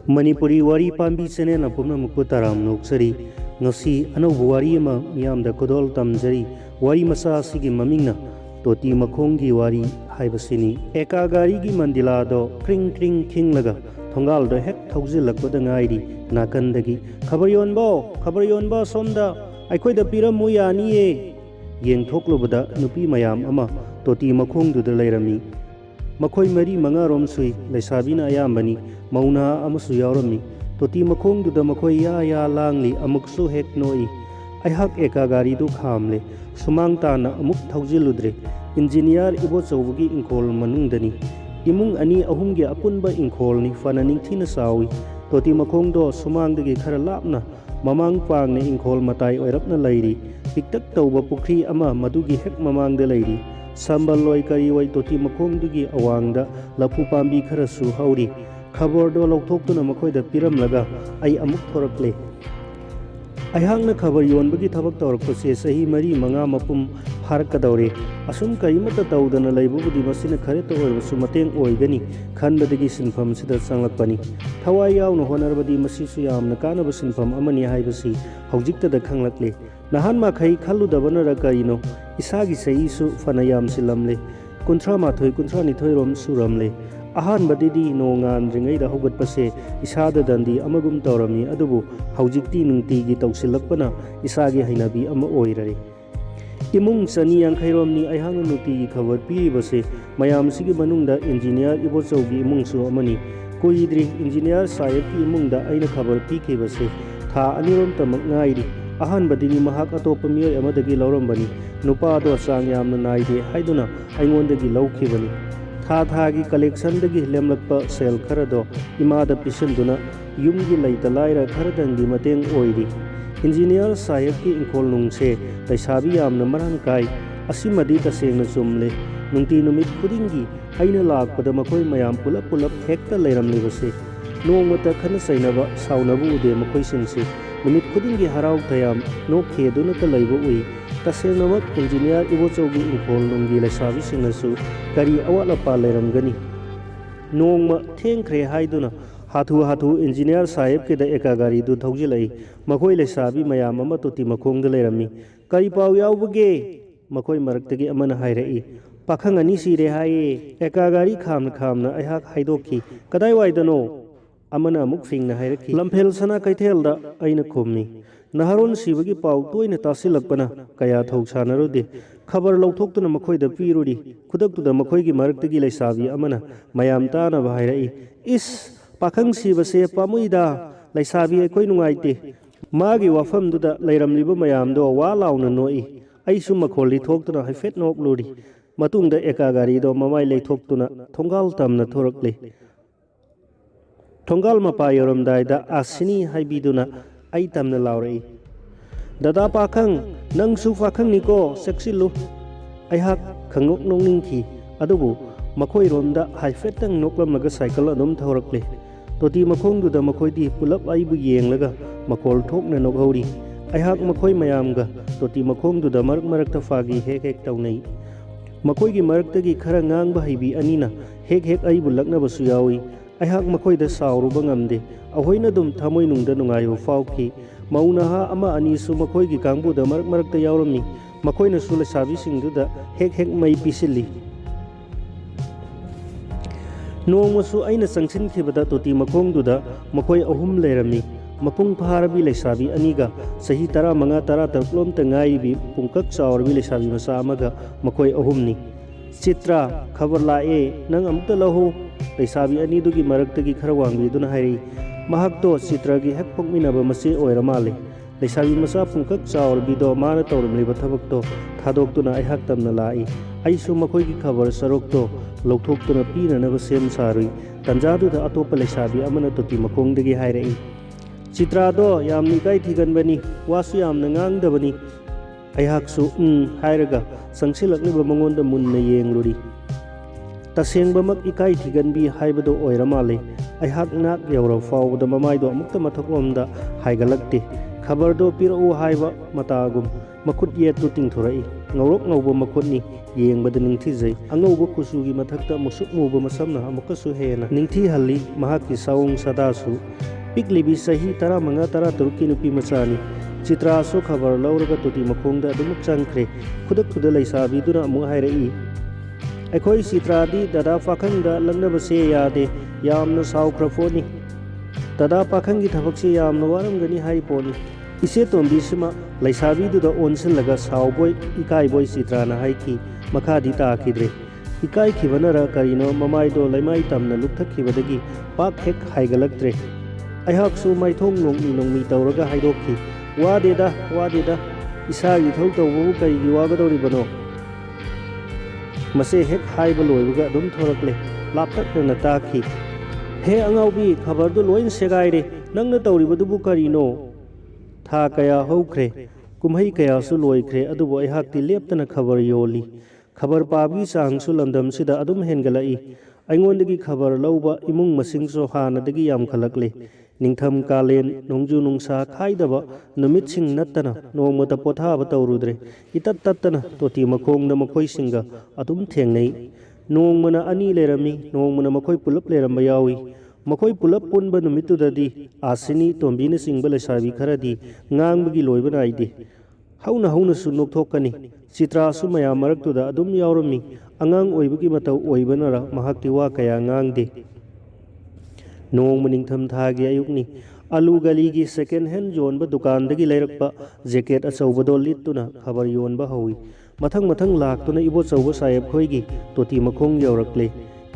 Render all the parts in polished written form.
Manipuri wari pambi channel apumna mukpu taram noksari ngasi anaubu wari ama miyamda kodol tamjari wari masa asigi mamingna toti makhongi wari haibasini eka gari gi mandila do kring kring khinglaga thongal do hek thaujilakpada ngairi nakandagi khabar yonba somda aikhoida piramu yani yengthoklubada nupi mayam ama toti makhongduda leirami makhoi mari mangarom sui leisabina ayambani mauna amasu yaurami toti makhongduda makhoi ya langli amuksu hek noi aihak eka gari du khamle sumang tana amuk thaujiludre engineer ibo chawgi ingkol manungdani imung ani ahumge apunba ingkol ni fana ningthina sawi toti makhongdo sumangdagi khara lapna mamang pangna ingkol matai oirapna lairi piktak tawba pukri ama madugi hek mamangda lairi sambal loi kari wai toti makhongdugi awangda lapu pambi khara su hauri khabar do lauthokuna makhoida piram laga ai amuk thorakle aihangna khabar yonbagi thabak tawrakpase sahi mari manga mapum harakadawre asum karimata tawdana laibubudi masina khare to oibasu mateng oigani khanbadagi sinfam sida changlakpani thawai yawna honarbadi masisu yamna kanaba sinfam amani haibasi haujikta da khanglakle nahan ma khai khalludabana ra karino isagi saisu fana yam silamle kunthra mathoi kunthra nithoi rom suramle ahan badidi nongan ringai da hogat pase isada dandi amagum tawrami adubu haujikti nungti gi tawsilakpana isagi hainabi ama oirare imung sani yang khairom ni aihang nuti gi khabar pi base mayam sigi manungda engineer ibo chawgi imung su amani koidri engineer sayep ki imung da aina khabar pi ke base tha anirom tamak ngairi ahan badini mahak atopa miyoi amadagi laurambani nupa do sang yamna naide haiduna aingondagi laukhibani थागी collection लेमलप सेल खरदो इमाद पिसंदुना युमगी लैता लाइरा खरदंगी मतेंग ओइरी engineer साहेब की इंखोल नुंगसे लैसाबी यामना मरांग काय असिमदी तसेंगना चुमले नुंगती नुमित खुदिंगी आइना लाकपदा मखोय मयाम पुलप पुलप हेक्ता लैरमलेबसे नोंगमता खन सैनबा साउनबु उदे मखोय सिंगसे नुमित खुदिंगी हराव तयाम नो खेदुना त लैबो उई तसेंगनमक इंजीनियर इबो चौगी इंखोल नुंगी लैसाबी सिंगनसु करी अवाल अपा लेरमगनी नोंगमा थेंख्रे हाइदुना हाथु इंजीनियर साहेब के द एका गारी दु थौजिलाई मखोय लेसाबी मयाम अमा तोति मखोंग द लेरमी करी पाव यावबगे मखोय मरक्तगी अमन हाइरई पाखंग अनि सिरे हाये एका गारी खामना अहाक हाइदोखी कदाय वाइदनो अमन अमुक फिंगना हाइरखी लम्फेल सना कैथेल द अइना खोमनी नहरोन सिबगी पाव तोइना तासिलकपना कया थौसानरुदे खबर लौथोक्तुना मखोयदा पीरुरी खुदक्तुदा मखोयगी मरक्तगी लैसाबी अमना मयाम ताना भाइरई इस पाखंग सिबसे पामुइदा लैसाबी अखोय नुंगाइते मागी वाफमदुदा लैरमलिबा मयामदो वा लाउना नोई अइसु मखोली थोक्तुना हाइफेट नोकलुरी मतुंगदा एका गारीदो ममाय लैथोक्तुना थोंगाल तमना थोरकले थोंगाल मपा योरमदायदा आसिनी हाइबिदुना आई तमना लाउरई दादा पाखंग नंगसु पाखंग निको सेक्सिलु अहाक खंगोक नोंनिंखी अदुबु मखोय रोमदा हाइफेटंग नोकलमगा साइकल अदुम थौरकले तोती मखोंगदुदा मखोयदी पुलप आइबु येंगलगा मखोल ठोकना नोगहौरी अहाक मखोय मयामगा तोती मखोंगदुदा मरक मरकता फागी हेक हेक तौनै मखोयगी मरकतगी खरा ngang हाइबी अनिना हेक हेक आइबु लक्नबसु यावी अहाक मखोयदा सावरुबा ngamde ahoina dum thamoi nungda nungaयो फावकी मौनहा अमा अनीसु मखोयगी कांगबुदा मरक मरकता यावरमी मखोयना सुला साबी सिंगदुदा हेक हेक मई पिसिली नोंगमसु अइना संगसिनखिबदा तोती मखोंगदुदा मखोय अहुम लेरमी मपुंग फारबी लैसाबी अनीगा सही 15-13 तकलोमता ngayibi pungkak chawarbi लैसाबी मसा अमगा मखोय अहुमनी चित्रा खबर लाए नंग अमुक्ता लहो लैसाबी अनीदुगी मरक्तगी खरा वांगबिदुना हाइरी महक्तो चित्रागी हेक पोकमिनाबा मसे ओइरमाले लैसाबी मसा पुंकक चावरबिदो माना तौरमलिबा थबक्तो थादोक्तुना अहाक तमना लाई आइसु मखोयगी खबर सरोक्तो लौथोक्तुना पीननबा सेम सारुई तंजादुदा अतोपा लैसाबी अमना तोती मखोंगदगी हाइरई चित्रादो यामनि काई थिगनबनी वासु यामना ngang अहाकसु हाइरगा संगसिलक्लिबा मंगोंदा मुन्ना येंगलुरी तसेंगबमक इकाई थिगनबी हाइबदो ओइरमाले अहाक नाक यौरा फावदा ममाइदो अमुक्ता मथकलोमदा हाइगलक्ते ꯈꯕꯔꯗꯣ ꯄꯤꯔꯛꯎ ꯍꯥꯏꯕ ꯃꯇꯥꯒꯨꯝ ꯃꯈꯨꯠ ꯌꯦꯠꯇꯨ ꯇꯤꯡꯊꯣꯔꯛꯏ꯫ ꯉꯧꯔꯣꯛ ꯉꯧꯕ ꯃꯈꯨꯠꯅꯤ, ꯌꯦꯡꯕꯗ ꯅꯤꯡꯊꯤꯖꯩ꯫ ꯑꯉꯧꯕ ꯀꯨꯆꯨꯒꯤ ꯃꯊꯛꯇ ꯃꯨꯁꯨꯛ ꯃꯨꯕ ꯃꯁꯝꯅ ꯑꯃꯨꯛꯀꯁꯨ ꯍꯦꯟꯅ ꯅꯤꯡꯊꯤꯍꯜꯂꯤ꯫ ꯃꯍꯥꯛꯀꯤ ꯁꯥꯑꯣꯡ ꯁꯥꯗꯥꯁꯨ ꯄꯤꯛꯂꯤꯕꯤ ꯆꯍꯤ 15-16ꯀꯤ ꯅꯨꯄꯤ ꯃꯆꯥꯅꯤ꯫ ꯆꯤꯇ꯭ꯔꯥꯁꯨ ꯈꯕꯔ ꯂꯧꯔꯒ ꯇꯣꯇꯤ ꯃꯈꯣꯡꯗ ꯑꯗꯨꯃꯛ ꯆꯪꯈ꯭ꯔꯦ꯫ ꯈꯨꯗꯛꯇꯨꯗ ꯂꯩꯁꯥꯕꯤꯗꯨꯅ ꯑꯃꯨꯛ ꯍꯥꯏꯔꯛꯏ, ꯑꯩꯈꯣꯏ ꯆꯤꯇ꯭ꯔꯥꯗꯤ ꯗꯗꯥ ꯄꯥꯈꯪꯗ ꯂꯛꯅꯕꯁꯦ ꯌꯥꯗꯦ, ꯌꯥꯝꯅ ꯁꯥꯎꯈ꯭ꯔ ꯄꯣꯠꯅꯤ꯫ ꯗꯗꯥ ꯄꯥꯈꯪꯒꯤ ꯊꯕꯛꯁꯦ ꯌꯥꯝꯅ ꯋꯥꯔꯝꯒꯅꯤ ꯍꯥꯏ ꯄꯣꯠꯅꯤ꯫ ꯏꯆꯦ ꯇꯣꯝꯕꯤꯁꯤꯃ ꯂꯩꯁꯥꯕꯤꯗꯨꯗ ꯑꯣꯟꯁꯤꯜꯂꯒ ꯁꯥꯎꯕꯣꯏ ꯏꯀꯥꯏꯕꯣꯏ ꯆꯤꯇ꯭ꯔꯥꯅ ꯍꯥꯏꯈꯤ꯫ ꯃꯈꯥꯗꯤ ꯇꯥꯈꯤꯗ꯭ꯔꯦ꯫ ꯏꯀꯥꯏꯈꯤꯕꯅꯔ ꯀꯔꯤꯅꯣ ꯃꯃꯥꯏꯗꯣ ꯂꯩꯃꯥꯏ ꯇꯝꯅ ꯂꯨꯞꯊꯈꯤꯕꯗꯒꯤ ꯄꯥꯛ ꯍꯦꯛ ꯍꯥꯏꯒꯠꯂꯛꯇ꯭ꯔꯦ꯫ ꯑꯩꯍꯥꯛꯁꯨ ꯃꯥꯏꯊꯣꯡ ꯅꯣꯡꯃꯤ ꯇꯧꯔꯒ ꯍꯥꯏꯗꯣꯛꯈꯤ, ꯋꯥꯗꯦꯗ ꯋꯥꯗꯦꯗ, ꯏꯁꯥꯒꯤ ꯏꯊꯧ ꯇꯧꯕꯕꯨ ꯀꯔꯤꯒꯤ ꯋꯥꯒꯗꯧꯔꯤꯕꯅꯣ? ꯃꯁꯦ ꯍꯦꯛ ꯍꯥꯏꯕ ꯂꯣꯏꯕꯒ ꯑꯗꯨꯝ ꯊꯣꯔꯛꯂꯦ꯫ ꯂꯥꯞꯇꯛꯅꯅ ꯇꯥꯈꯤ, ꯍꯦ ꯑꯉꯥꯎꯕꯤ, ꯈꯕꯔꯗꯨ ꯂꯣꯏ ꯁꯦꯒꯥꯏꯔꯦ, ꯅꯪꯅ ꯇꯧꯔꯤꯕꯗꯨꯕꯨ ꯀꯔꯤꯅꯣ? ꯊꯥ ꯀꯌꯥ ꯍꯧꯈ꯭ꯔꯦ, ꯀꯨꯝꯍꯩ ꯀꯌꯥꯁꯨ ꯂꯣꯏꯈ꯭ꯔꯦ, ꯑꯗꯨꯕꯨ ꯑꯩꯍꯥꯛꯇꯤ ꯂꯦꯞꯇꯅ ꯈꯕꯔ ꯌꯣꯜꯂꯤ꯫ ꯈꯕꯔ ꯄꯥꯕꯒꯤ ꯆꯥꯡꯁꯨ ꯂꯝꯗꯝꯁꯤꯗ ꯑꯗꯨꯝ ꯍꯦꯟꯒꯠꯂꯛꯏ꯫ ꯑꯩꯉꯣꯟꯗꯒꯤ ꯈꯕꯔ ꯂꯧꯕ ꯏꯃꯨꯡ ꯃꯁꯤꯡꯁꯨ ꯍꯥꯟꯅꯗꯒꯤ ꯌꯥꯝꯈꯠꯂꯛꯂꯦ꯫ ꯅꯤꯡꯊꯝ ꯀꯥꯂꯦꯟ ꯅꯣꯡꯖꯨ ꯅꯨꯡꯁꯥ ꯈꯥꯏꯗꯕ ꯅꯨꯃꯤꯠꯁꯤꯡ ꯅꯠꯇꯅ ꯅꯣꯡꯃꯇ ꯄꯣꯊꯥꯕ ꯇꯧꯔꯨꯗ꯭ꯔꯦ꯫ ꯏꯇꯠ ꯇꯠꯇꯅ ꯇꯣꯇꯤ ꯃꯈꯣꯡꯗ ꯃꯈꯣꯏꯁꯤꯡꯒ ꯑꯗꯨꯝ ꯊꯦꯡꯅꯩ꯫ ꯅꯣꯡꯃꯅ ꯑꯅꯤ ꯂꯩꯔꯝꯃꯤ, ꯅꯣꯡꯃꯅ ꯃꯈꯣꯏ ꯄꯨꯂꯞ ꯂꯩꯔꯝꯕ ꯌꯥꯎꯏ꯫ ꯃꯈꯣꯏ ꯄꯨꯂꯞ ꯄꯨꯟꯕ ꯅꯨꯃꯤꯠꯇꯨꯗꯗꯤ ꯑꯥꯁꯤꯅꯤ, ꯇꯣꯝꯕꯤꯅꯆꯤꯡꯕ ꯂꯩꯁꯥꯕꯤ ꯈꯔꯗꯤ ꯉꯥꯡꯕꯒꯤ ꯂꯣꯏꯕ ꯅꯥꯏꯗꯦ꯫ ꯍꯧꯅ ꯍꯧꯅꯁꯨ ꯅꯣꯛꯊꯣꯛꯀꯅꯤ꯫ ꯆꯤꯇ꯭ꯔꯥꯁꯨ ꯃꯌꯥꯝ ꯃꯔꯛꯇꯨꯗ ꯑꯗꯨꯝ ꯌꯥꯎꯔꯝꯃꯤ꯫ ꯑꯉꯥꯡ ꯑꯣꯏꯕꯒꯤ ꯃꯇꯧ ꯑꯣꯏꯕꯅꯔ ꯃꯍꯥꯛꯇꯤ ꯋꯥ ꯀꯌꯥ ꯉꯥꯡꯗꯦ꯫ ꯅꯣꯡꯃ ꯅꯤꯡꯊꯝ ꯊꯥꯒꯤ ꯑꯌꯨꯛꯅꯤ꯫ ꯑꯂꯨ ꯒꯂꯤꯒꯤ ꯁꯦꯀꯦꯟ ꯍꯦꯟ ꯌꯣꯟꯕ ꯗꯨꯀꯥꯟꯗꯒꯤ ꯂꯩꯔꯛꯄ ꯖꯦꯀꯦꯠ ꯑꯆꯧꯕꯗꯣ ꯂꯤꯠꯇꯨꯅ ꯈꯕꯔ ꯌꯣꯟꯕ ꯍꯧꯏ꯫ ꯃꯊꯪ ꯃꯊꯪ ꯂꯥꯛꯇꯨꯅ ꯏꯕꯣꯆꯧꯕ ꯁꯥꯍꯦꯕ ꯈꯣꯏꯒꯤ ꯇꯣꯇꯤ ꯃꯈꯣꯡ ꯌꯧꯔꯛꯂꯦ꯫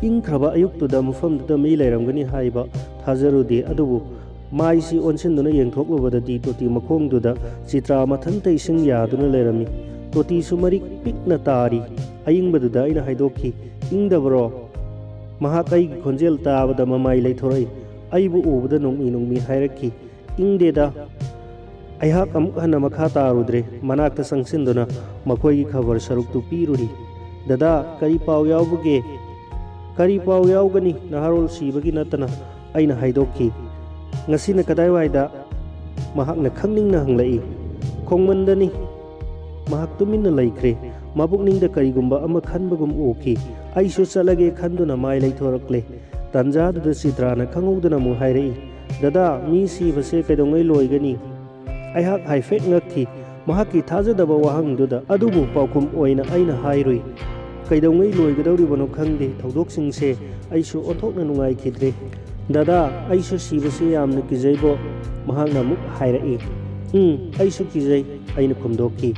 ꯏꯪꯈ꯭ꯔꯕ ꯑꯌꯨꯛꯇꯨꯗ ꯃꯐꯝꯗꯨꯗ ꯃꯤ ꯂꯩꯔꯝꯒꯅꯤ ꯍꯥꯏꯕ ꯊꯥꯖꯔꯨꯗꯦ, ꯑꯗꯨꯕꯨ ꯃꯥꯏꯁꯤ ꯑꯣꯟꯁꯤꯟꯗꯨꯅ ꯌꯦꯡꯊꯣꯛꯂꯨꯕꯗꯗꯤ ꯇꯣꯇꯤ ꯃꯈꯣꯡꯗꯨꯗ ꯆꯤꯇ꯭ꯔꯥ ꯃꯊꯟꯇ ꯏꯁꯤꯡ ꯌꯥꯗꯨꯅ ꯂꯩꯔꯝꯃꯤ꯫ ꯇꯣꯇꯤꯁꯨ ꯃꯔꯤꯛ ꯄꯤꯛꯅ ꯇꯥꯔꯤ꯫ ꯑꯏꯪꯕꯗꯨꯗ ꯑꯩꯅ ꯍꯥꯏꯗꯣꯛꯈꯤ, ꯏꯪꯗꯕꯔꯣ? ꯃꯍꯥꯛ ꯑꯩꯒꯤ ꯈꯣꯟꯖꯦꯜ ꯇꯥꯕꯗ ꯃꯃꯥꯏ ꯂꯩꯊꯣꯔꯛꯏ꯫ ꯑꯩꯕꯨ ꯎꯕꯗ ꯅꯣꯡꯃꯤ ꯍꯥꯏꯔꯛꯈꯤ, ꯏꯪꯗꯦꯗ꯫ ꯑꯩꯍꯥꯛ ꯑꯃꯨꯛ ꯍꯟꯅ ꯃꯈꯥ ꯇꯥꯔꯨꯗ꯭ꯔꯦ꯫ ꯃꯅꯥꯛꯇ ꯆꯪꯁꯤꯟꯗꯨꯅ ꯃꯈꯣꯏꯒꯤ ꯈꯕꯔ ꯁꯔꯨꯛꯇꯨ ꯄꯤꯔꯨꯔꯤ꯫ ꯗꯗꯥ, ꯀꯔꯤ ꯄꯥꯎ ꯌꯥꯎꯕꯒꯦ? ꯀꯔꯤ ꯄꯥꯎ ꯌꯥꯎꯒꯅꯤ, ꯅꯍꯥꯔꯣꯜ ꯁꯤꯕꯒꯤ ꯅꯠꯇꯅ, ꯑꯩꯅ ꯍꯥꯏꯗꯣꯛꯈꯤ꯫ ꯉꯁꯤꯅ ꯀꯗꯥꯏꯋꯥꯏꯗ? ꯃꯍꯥꯛꯅ ꯈꯪꯅꯤꯡꯅ ꯍꯪꯂꯛꯏ꯫ ꯈꯣꯡꯃꯟꯗꯅꯤ꯫ ꯃꯍꯥꯛ ꯇꯨꯃꯤꯟꯅ ꯂꯩꯈ꯭ꯔꯦ꯫ ꯃꯕꯨꯛꯅꯤꯡꯗ ꯀꯔꯤꯒꯨꯝꯕ ꯑꯃ ꯈꯟꯕꯒꯨꯝ ꯎꯈꯤ꯫ ꯑꯩꯁꯨ ꯆꯠꯂꯒꯦ ꯈꯟꯗꯨꯅ ꯃꯥꯏ ꯂꯩꯊꯣꯔꯛꯂꯦ꯫ ꯇꯥꯟꯖꯥꯗꯨꯗ ꯆꯤꯇ꯭ꯔꯥꯅ ꯈꯪꯍꯧꯗꯅ ꯑꯃꯨꯛ ꯍꯥꯏꯔꯛꯏ, ꯗꯗꯥ, ꯃꯤ ꯁꯤꯕꯁꯦ ꯀꯩꯗꯧꯉꯩ ꯂꯣꯏꯒꯅꯤ? ꯑꯩꯍꯥꯛ ꯍꯥꯏꯐꯦꯠ ꯉꯛꯈꯤ ꯃꯍꯥꯛꯀꯤ ꯊꯥꯖꯗꯕ ꯋꯥꯍꯪꯗꯨꯗ, ꯑꯗꯨꯕꯨ ꯄꯥꯎꯈꯨꯝ ꯑꯣꯏꯅ ꯑꯩꯅ ꯍꯥꯏꯔꯨꯏ, ꯀꯩꯗꯧꯉꯩ ꯂꯣꯏꯒꯗꯧꯔꯤꯕꯅꯣ ꯈꯪꯗꯦ ꯊꯧꯗꯣꯛꯁꯤꯡꯁꯦ꯫ ꯑꯩꯁꯨ ꯑꯣꯟꯊꯣꯛꯅ ꯅꯨꯡꯉꯥꯏꯈꯤꯗ꯭ꯔꯦ꯫ ꯗꯗꯥ, ꯑꯩꯁꯨ ꯁꯤꯕꯁꯦ ꯌꯥꯝꯅ ꯀꯤꯖꯩꯕꯣ꯫ ꯃꯍꯥꯛꯅ ꯑꯃꯨꯛ ꯍꯥꯏꯔꯛꯏ꯫ ꯑꯩꯁꯨ ꯀꯤꯖꯩ, ꯑꯩꯅ ꯈꯨꯝꯗꯣꯛꯈꯤ꯫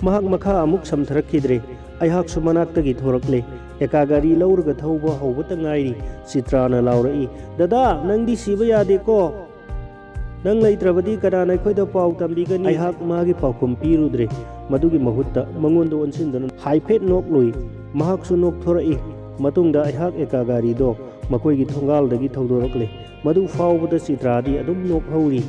ꯃꯍꯥꯛ ꯃꯈꯥ ꯑꯃꯨꯛ ꯁꯝꯊꯔꯛꯈꯤꯗ꯭ꯔꯦ꯫ ꯑꯩꯍꯥꯛꯁꯨ ꯃꯅꯥꯛꯇꯒꯤ ꯊꯣꯔꯛꯂꯦ꯫ ꯑꯦꯀꯥ ꯒꯥꯔꯤ ꯂꯧꯔꯒ ꯊꯧꯕ ꯍꯧꯕꯇ ꯉꯥꯏꯔꯤ꯫ ꯆꯤꯇ꯭ꯔꯥꯅ ꯂꯥꯎꯔꯛꯏ, ꯗꯗꯥ, ꯅꯪꯗꯤ ꯁꯤꯕ ꯌꯥꯗꯦꯀꯣ꯫ ꯅꯪ ꯂꯩꯇ꯭ꯔꯕꯗꯤ ꯀꯅꯥꯅ ꯑꯩꯈꯣꯏꯗ ꯄꯥꯎ ꯇꯝꯕꯤꯒꯅꯤ? ꯑꯩꯍꯥꯛ ꯃꯥꯒꯤ ꯄꯥꯎꯈꯨꯝ ꯄꯤꯔꯨꯗ꯭ꯔꯦ꯫ ꯃꯗꯨꯒꯤ ꯃꯍꯨꯠꯇ ꯃꯉꯣꯟꯗ ꯑꯣꯟꯁꯤꯟꯗꯨꯅ ꯍꯥꯏꯐꯦꯠ ꯅꯣꯛꯂꯨꯏ꯫ ꯃꯍꯥꯛꯁꯨ ꯅꯣꯛꯊꯣꯔꯛꯏ꯫ ꯃꯇꯨꯡꯗ ꯑꯩꯍꯥꯛ ꯑꯦꯀꯥ ꯒꯥꯔꯤꯗꯣ ꯃꯈꯣꯏꯒꯤ ꯊꯣꯡꯒꯥꯜꯗꯒꯤ ꯊꯧꯗꯣꯔꯛꯂꯦ꯫ ꯃꯗꯨ ꯐꯥꯎꯕꯗ ꯆꯤꯇ꯭ꯔꯥꯗꯤ ꯑꯗꯨꯝ ꯅꯣꯛꯍꯧꯔꯤ꯫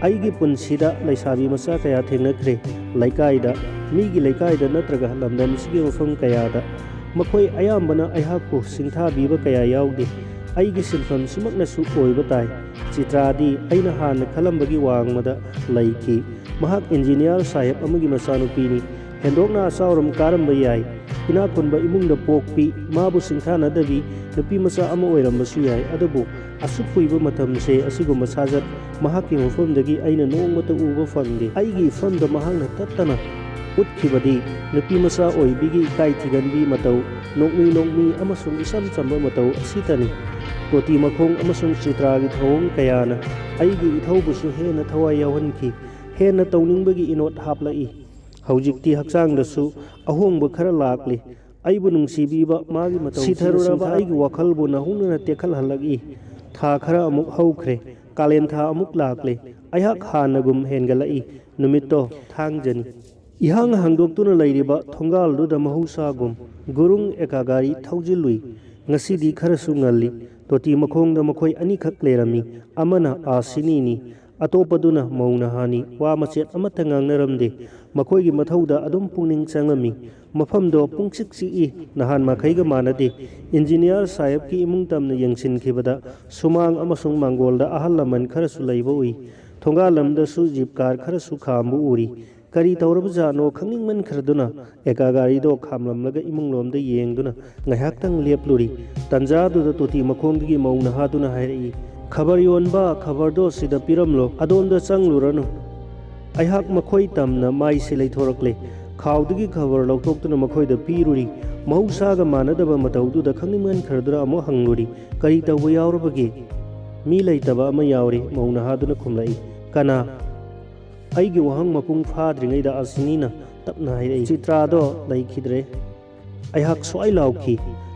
ꯑꯩꯒꯤ ꯄꯨꯟꯁꯤꯗ ꯂꯩꯁꯥꯕꯤ ꯃꯆꯥ ꯀꯌꯥ ꯊꯦꯡꯅꯈ꯭ꯔꯦ꯫ ꯂꯩꯀꯥꯏꯗ, ꯃꯤꯒꯤ ꯂꯩꯀꯥꯏꯗ ꯅꯠꯇ꯭ꯔꯒ ꯂꯝꯗꯝꯁꯤꯒꯤ ꯃꯐꯝ ꯀꯌꯥꯗ꯫ ꯃꯈꯣꯏ ꯑꯌꯥꯝꯕꯅ ꯑꯩꯍꯥꯛꯄꯨ ꯁꯤꯡꯊꯥꯕꯤꯕ ꯀꯌా ꯌꯥꯎꯗꯦ꯫ ꯑꯩꯒꯤ ꯁꯤꯟꯐꯝ ꯁꯤꯃꯛꯅꯁꯨ ꯑꯣꯏꯕ ꯇꯥꯏ꯫ ꯆꯤꯇ꯭ꯔꯥꯗꯤ ꯑꯩꯅ ꯍꯥꯟꯅ ꯈꯜꯂꯝꯕꯒꯤ ꯋꯥꯡꯃꯗ ꯂꯩꯈꯤ꯫ ꯃꯍꯥꯛ ꯏꯟꯖꯤꯅꯤꯌꯥꯔ ꯁꯥꯍꯦꯕ ꯑꯃꯒꯤ ꯃꯆꯥꯅꯨꯄꯤꯅꯤ꯫ ꯍꯦꯟꯗꯣꯛꯅ ꯑꯆꯥꯎꯔꯝ ꯀꯥꯔꯝꯕ ꯌꯥꯏ꯫ ꯏꯅꯥꯛ ꯈꯨꯟꯕ ꯏꯃꯨꯡꯗ ꯄꯣꯛꯄꯤ꯫ ꯃꯥꯕꯨ ꯁꯤꯡꯊꯥꯅꯗꯕꯤ ꯅꯨꯄꯤ ꯃꯆꯥ ꯑꯃ ꯑꯣꯏꯔꯝꯕꯁꯨ ꯌꯥꯏ, ꯑꯗꯨꯕꯨ ꯑꯁꯨꯛ ꯀꯨꯏꯕ ꯃꯇꯝꯁꯦ ꯑꯁꯤꯒꯨꯝꯕ ꯁꯥꯖꯠ ꯃꯍꯥꯛꯀꯤ ꯃꯐꯝꯗꯒꯤ ꯑꯩꯅ ꯅꯣꯡꯃꯇ ꯎꯕ ꯐꯪꯗꯦ꯫ ꯑꯩꯒꯤ ꯏꯐꯝꯗ ꯃꯍꯥꯛꯅ ꯇꯠꯇꯅ ꯎꯠꯈꯤꯕꯗꯤ ꯅꯨꯄꯤ ꯃꯆꯥ ꯑꯣꯏꯕꯤꯒꯤ ꯏꯀꯥꯏ ꯊꯤꯒꯟꯕꯤ ꯃꯇꯧ, ꯅꯣꯛꯃꯤ ꯑꯃꯁꯨꯡ ꯏꯆꯝ ꯆꯝꯕ ꯃꯇꯧ ꯑꯁꯤꯇꯅꯤ꯫ ꯇꯣꯇꯤ ꯃꯈꯣꯡ ꯑꯃꯁꯨꯡ ꯆꯤꯇ꯭ꯔꯥꯒꯤ ꯊꯧꯑꯣꯡ ꯀꯌꯥꯅ ꯑꯩꯒꯤ ꯏꯊꯧꯕꯨꯁꯨ ꯍꯦꯟꯅ ꯊꯋꯥꯏ ꯌꯥꯎꯍꯟꯈꯤ, ꯍꯦꯟꯅ ꯇꯧꯅꯤꯡꯕꯒꯤ ꯏꯅꯣꯠ ꯍꯥꯞꯂꯛꯏ꯫ ꯍꯧꯖꯤꯛꯇꯤ ꯍꯛꯆꯥꯡꯗꯁꯨ ꯑꯍꯣꯡꯕ ꯈꯔ ꯂꯥꯛꯂꯤ꯫ ꯑꯩꯕꯨ ꯅꯨꯡꯁꯤꯕꯤꯕ ꯃꯥꯒꯤ ꯃꯇꯧ ꯁꯤꯊꯔꯨꯔꯕ ꯑꯩꯒꯤ ꯋꯥꯈꯜꯕꯨ ꯅꯧꯍꯧꯅꯅ ꯇꯦꯛꯈꯠꯍꯜꯂꯛꯏ꯫ ꯊꯥ ꯈꯔ ꯑꯃꯨꯛ ꯍꯧꯈ꯭ꯔꯦ꯫ ꯀꯥꯂꯦꯟ ꯊꯥ ꯑꯃꯨꯛ ꯂꯥꯛꯂꯦ꯫ ꯑꯩꯍꯥꯛ ꯍꯥꯟꯅꯒꯨꯝ ꯍꯦꯟꯒꯠꯂꯛꯏ꯫ ꯅꯨꯃꯤꯠꯇꯣ ꯊꯥꯡꯖꯅꯤ꯫ ꯏꯍꯥꯡ ꯍꯥꯡꯗꯣꯛꯇꯨꯅ ꯂꯩꯔꯤꯕ ꯊꯣꯡꯒꯥꯜꯗꯨꯗ ꯃꯍꯧꯁꯥꯒꯨꯝ ꯒꯨꯔꯨꯡ ꯑꯦꯀꯥ ꯒꯥꯔꯤ ꯊꯧꯖꯤꯜꯂꯨꯏ꯫ ꯉꯁꯤꯗꯤ ꯈꯔꯁꯨ ꯉꯜꯂꯤ꯫ ꯇꯣꯇꯤ ꯃꯈꯣꯡꯗ ꯃꯈꯣꯏ ꯑꯅꯤꯈꯛ ꯂꯩꯔꯝꯃꯤ꯫ ꯑꯃꯅ ꯑꯥꯁꯤꯅꯤꯅꯤ, ꯑꯇꯣꯞꯄꯗꯨꯅ ꯃꯧ ꯅꯍꯥꯅꯤ꯫ ꯋꯥ ꯃꯆꯦꯠ ꯑꯃꯠꯇ ꯉꯥꯡꯅꯔꯝꯗꯦ꯫ ꯃꯈꯣꯏꯒꯤ ꯃꯊꯧꯗ ꯑꯗꯨꯝ ꯄꯨꯛꯅꯤꯡ ꯆꯪꯂꯝꯃꯤ꯫ ꯃꯐꯝꯗꯣ ꯄꯨꯡꯆꯤꯛ ꯆꯤꯛꯏ, ꯅꯍꯥꯟ ꯃꯈꯩꯒ ꯃꯥꯟꯅꯗꯦ꯫ ꯏꯟꯖꯤꯅꯤꯌꯥꯔ ꯁꯥꯍꯦꯕꯀꯤ ꯏꯃꯨꯡ ꯇꯝꯅ ꯌꯦꯡꯁꯤꯟꯈꯤꯕꯗ ꯁꯨꯃꯥꯡ ꯑꯃꯁꯨꯡ ꯃꯥꯡꯒꯣꯜꯗ ꯑꯍꯜ ꯂꯃꯟ ꯈꯔꯁꯨ ꯂꯩꯕ ꯎꯏ꯫ ꯊꯣꯡꯒꯥꯜꯂꯝꯗꯁꯨ ꯖꯤꯞ ꯀꯥꯔ ꯈꯔꯁꯨ ꯈꯥꯝꯕ ꯎꯔꯤ ꯀꯔꯤ ꯇꯧꯔꯕꯖꯥꯠꯅꯣ ꯈꯪꯅꯤꯡꯃꯟꯈ꯭ꯔꯗꯨꯅ ꯑꯦꯀꯥ ꯒꯥꯔꯤꯗꯣ ꯈꯥꯝꯂꯝꯂꯒ ꯏꯃꯨꯡꯂꯣꯝꯗ ꯌꯦꯡꯗꯨꯅ ꯉꯥꯏꯍꯥꯛꯇꯪ ꯂꯦꯞꯂꯨꯔꯤ ꯇꯟꯖꯥꯗꯨꯗ ꯇꯣꯇꯤ ꯃꯈꯣꯡꯗꯒꯤ ꯃꯧ ꯅꯍꯥꯗꯨꯅ ꯍꯥꯏꯔꯛꯏ, "ꯈꯕꯔ ꯌꯣꯟꯕ, ꯈꯕꯔꯗꯣ ꯁꯤꯗ ꯄꯤꯔꯝꯂꯣ, ꯑꯗꯣꯝꯗ ꯆꯪꯂꯨꯔꯅꯨ"꯫ ꯑꯩꯍꯥꯛ ꯃꯈꯣꯏ ꯇꯝꯅ ꯃꯥꯏꯁꯦ ꯂꯩꯊꯣꯔꯛꯂꯦ꯫ ꯈꯥꯎꯗꯒꯤ ꯈꯕꯔ ꯂꯧꯊꯣꯛꯇꯨꯅ ꯃꯈꯣꯏꯗ ꯄꯤꯔꯨꯔꯤ꯫ ꯃꯍꯧꯁꯥꯒ ꯃꯥꯟꯅꯗꯕ ꯃꯇꯧꯗꯨꯗ ꯈꯪꯅꯤꯡꯃꯟꯈ꯭ꯔꯗꯨꯅ ꯑꯃꯨꯛ ꯍꯪꯂꯨꯔꯤ, "ꯀꯔꯤ ꯇꯧꯕ ꯌꯥꯎꯔꯕꯒꯦ?" "ꯃꯤ ꯂꯩꯇꯕ ꯑꯃ ꯌꯥꯎꯔꯦ", ꯃꯧ ꯅꯍꯥꯗꯨꯅ ꯈꯨꯝꯂꯛꯏ꯫ "ꯀꯅꯥ?" ꯑꯩꯒꯤ ꯋꯥꯍꯪ ꯃꯄꯨꯡ ꯐꯥꯗ꯭ꯔꯤꯉꯩꯗ ꯑꯁꯤꯅꯤꯅ ꯇꯞꯅ ꯍꯥꯏꯔꯛꯏ, "ꯆꯤꯇ꯭ꯔꯥꯗꯣ ꯂꯩꯈꯤꯗ꯭ꯔꯦ"꯫ ꯑꯩꯍꯥꯛ ꯁ꯭ꯋꯥꯏ ꯂꯥꯎꯈꯤ꯫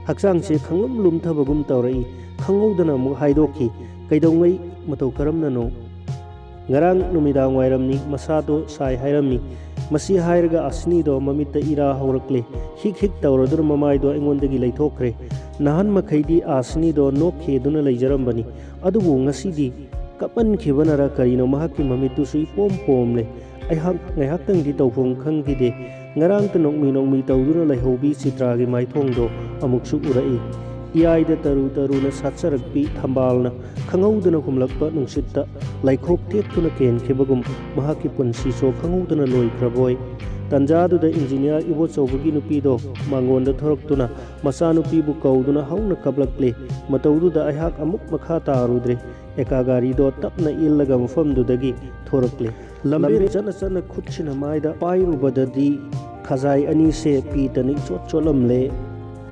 ꯍꯛꯆꯥꯡꯁꯦ ꯈꯪꯂꯨꯝ ꯂꯨꯝꯊꯕꯒꯨꯝ ꯇꯧꯔꯛꯏ꯫ ꯈꯪꯍꯧꯗꯅ ꯑꯃꯨꯛ ꯍꯥꯏꯗꯣꯛꯈꯤ, "ꯀꯩꯗꯧꯉꯩ, ꯃꯇꯧ ꯀꯔꯝꯅꯅꯣ?" "ꯉꯔꯥꯡ ꯅꯨꯃꯤꯗꯥꯡ ꯋꯥꯏꯔꯝꯅꯤ, ꯃꯁꯥꯗꯣ ꯁꯥꯏ ꯍꯥꯏꯔꯝꯃꯤ"꯫ ꯃꯁꯤ ꯍꯥꯏꯔꯒ ꯑꯁꯤꯅꯤꯗꯣ ꯃꯃꯤꯠꯇ ꯏꯔꯥ ꯍꯧꯔꯛꯂꯦ꯫ ꯍꯤꯛ ꯍꯤꯛ ꯇꯧꯔꯗꯨꯅ ꯃꯃꯥꯏꯗꯣ ꯑꯩꯉꯣꯟꯗꯒꯤ ꯂꯩꯊꯣꯛꯈ꯭ꯔꯦ꯫ ꯅꯍꯥꯟ ꯃꯈꯩꯗꯤ ꯑꯁꯤꯅꯤꯗꯣ ꯅꯣꯛꯈꯦꯗꯨꯅ ꯂꯩꯖꯔꯝꯕꯅꯤ, ꯑꯗꯨꯕꯨ ꯉꯁꯤꯗꯤ ꯀꯞꯃꯟꯈꯤꯕꯅꯔ ꯀꯔꯤꯅꯣ ꯃꯍꯥꯛꯀꯤ ꯃꯃꯤꯠꯇꯨꯁꯨ ꯏꯄꯣꯝ ꯄꯣꯝꯂꯦ꯫ ꯑꯩꯍꯥꯛ ꯉꯥꯏꯍꯥꯛꯇꯪꯗꯤ ꯇꯧꯐꯝ ꯈꯪꯈꯤꯗꯦ꯫ ꯉꯔꯥꯡꯇ ꯅꯣꯛꯃꯤ ꯅꯣꯛꯃꯤ ꯇꯧꯗꯨꯅ ꯂꯩꯍꯧꯕꯤ ꯆꯤꯇ꯭ꯔꯥꯒꯤ ꯃꯥꯏꯊꯣꯡꯗꯣ ꯑꯃꯨꯛꯁꯨ ꯎꯔꯛꯏ꯫ ꯏꯌꯥꯏꯗ ꯇꯔꯨ ꯇꯔꯨꯅ ꯁꯥꯠꯆꯔꯛꯄꯤ ꯊꯝꯕꯥꯜꯅ ꯈꯪꯍꯧꯗꯅ ꯍꯨꯝꯂꯛꯄ ꯅꯨꯡꯁꯤꯠꯇ ꯂꯩꯈꯣꯛ ꯇꯦꯛꯇꯨꯅ ꯀꯦꯟꯈꯤꯕꯒꯨꯝ ꯃꯍꯥꯛꯀꯤ ꯄꯨꯟꯁꯤꯁꯨ ꯈꯪꯍꯧꯗꯅ ꯂꯣꯏꯈ꯭ꯔꯕꯣꯏ꯫ ꯇꯟꯖꯥꯗꯨꯗ ꯏꯟꯖꯤꯅꯤꯌꯥꯔ ꯏꯕꯣꯆꯧꯕꯒꯤ ꯅꯨꯄꯤꯗꯣ ꯃꯥꯡꯒꯣꯟꯗ ꯊꯣꯔꯛꯇꯨꯅ ꯃꯆꯥꯅꯨꯄꯤꯕꯨ ꯀꯧꯗꯨꯅ ꯍꯧꯅ ꯀꯞꯂꯛꯂꯦ꯫ ꯃꯇꯧꯗꯨꯗ ꯑꯩꯍꯥꯛ ꯑꯃꯨꯛ ꯃꯈꯥ ꯇꯥꯔꯨꯗ꯭ꯔꯦ꯫ ꯑꯦꯀꯥ ꯒꯥꯔꯤꯗꯣ ꯇꯞꯅ ꯏꯜꯂꯒ ꯃꯐꯝꯗꯨꯗꯒꯤ ꯊꯣꯔꯛꯂꯦ꯫ ꯂꯝꯕꯦꯟ ꯆꯠꯅ ꯆꯠꯅ ꯈꯨꯠꯁꯤꯅ ꯃꯥꯏꯗ ꯄꯥꯏꯔꯨꯕꯗꯗꯤ ꯈꯖꯥꯏ ꯑꯅꯤꯁꯦ ꯄꯤꯇꯅ ꯏꯆꯣꯠ ꯆꯣꯠꯂꯝꯂꯦ꯫